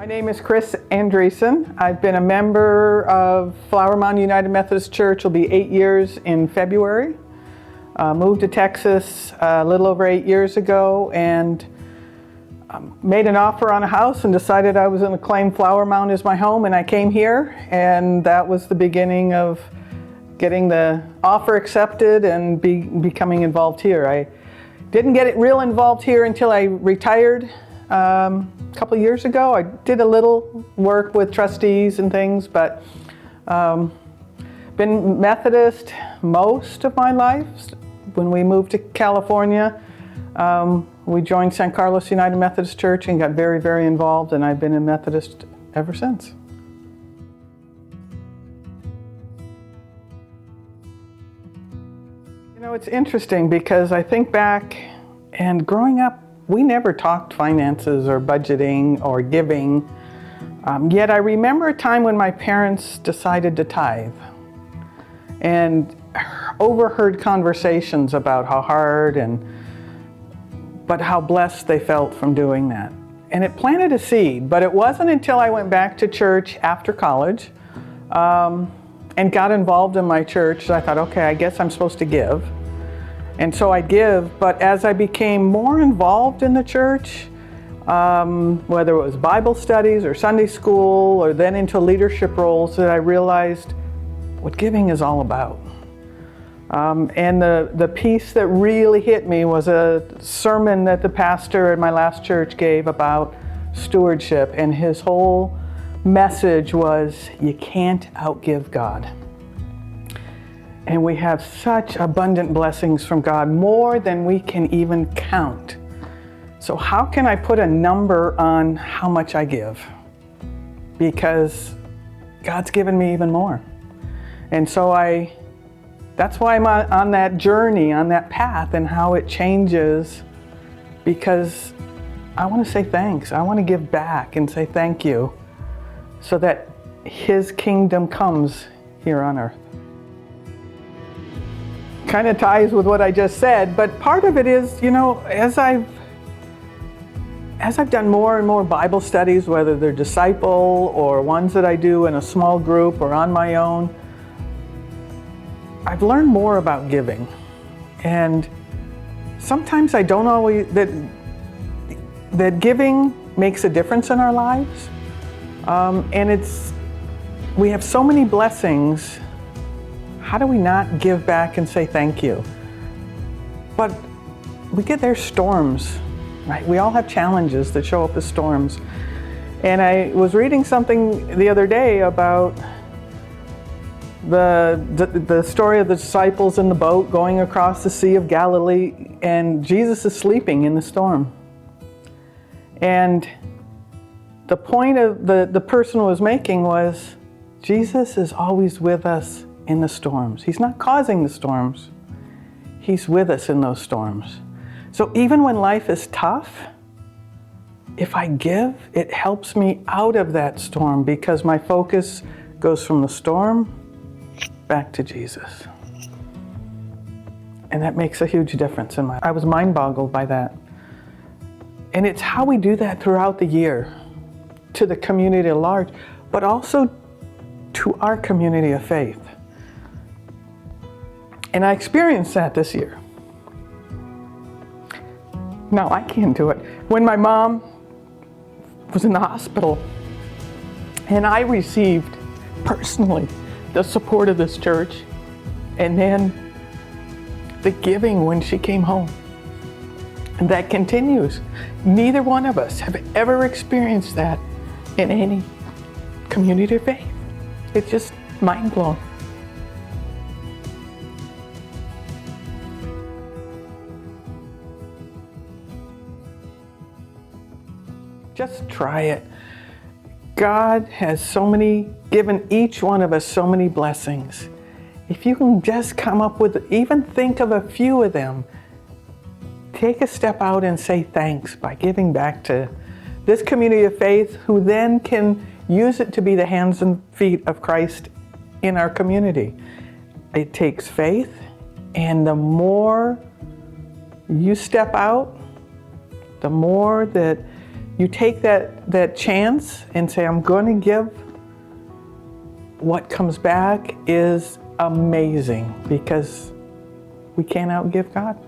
name is Kris Andreasen. I've been a member of Flower Mound United Methodist Church. It'll be 8 years in February. Moved to Texas a little over 8 years ago and made an offer on a house and decided I was going to claim Flower Mound as my home, and I came here, and that was the beginning of getting the offer accepted and becoming involved here. I didn't get it real involved here until I retired a couple of years ago. I did a little work with trustees and things, but been Methodist most of my life. When we moved to California, we joined San Carlos United Methodist Church and got very, very involved, and I've been a Methodist ever since. You know, it's interesting because I think back, and growing up, we never talked finances or budgeting or giving, yet I remember a time when my parents decided to tithe and overheard conversations about how hard but how blessed they felt from doing that. And it planted a seed, but it wasn't until I went back to church after college and got involved in my church that I thought, okay, I guess I'm supposed to give. And so I give, but as I became more involved in the church, whether it was Bible studies or Sunday school or then into leadership roles, that I realized what giving is all about. And the piece that really hit me was a sermon that the pastor at my last church gave about stewardship, and his whole message was, you can't outgive God. And we have such abundant blessings from God, more than we can even count. So how can I put a number on how much I give? Because God's given me even more. And so that's why I'm on that journey, on that path, and how it changes, because I want to say thanks. I want to give back and say thank you so that His kingdom comes here on earth. Kind of ties with what I just said, but part of it is, you know, as I've done more and more Bible studies, whether they're disciple or ones that I do in a small group or on my own, I've learned more about giving. And sometimes I don't always, that giving makes a difference in our lives. And we have so many blessings. How do we not give back and say thank you? But there's storms, right? We all have challenges that show up as storms. And I was reading something the other day about the story of the disciples in the boat going across the Sea of Galilee, and Jesus is sleeping in the storm. And the point of the person was making was, Jesus is always with us in the storms. He's not causing the storms. He's with us in those storms. So even when life is tough, if I give, it helps me out of that storm, because my focus goes from the storm back to Jesus. And that makes a huge difference in my life. I was mind-boggled by that. And it's how we do that throughout the year, to the community at large, but also to our community of faith. And I experienced that this year. Now, I can't do it. When my mom was in the hospital, and I received personally the support of this church, and then the giving when she came home. And that continues. Neither one of us have ever experienced that in any community of faith. It's just mind-blowing. Just try it. God has given each one of us so many blessings. If you can just come up with, even think of a few of them, take a step out and say thanks by giving back to this community of faith, who then can use it to be the hands and feet of Christ in our community. It takes faith, and the more you step out, the more that you take that chance and say, I'm going to give, what comes back is amazing, because we can't outgive God.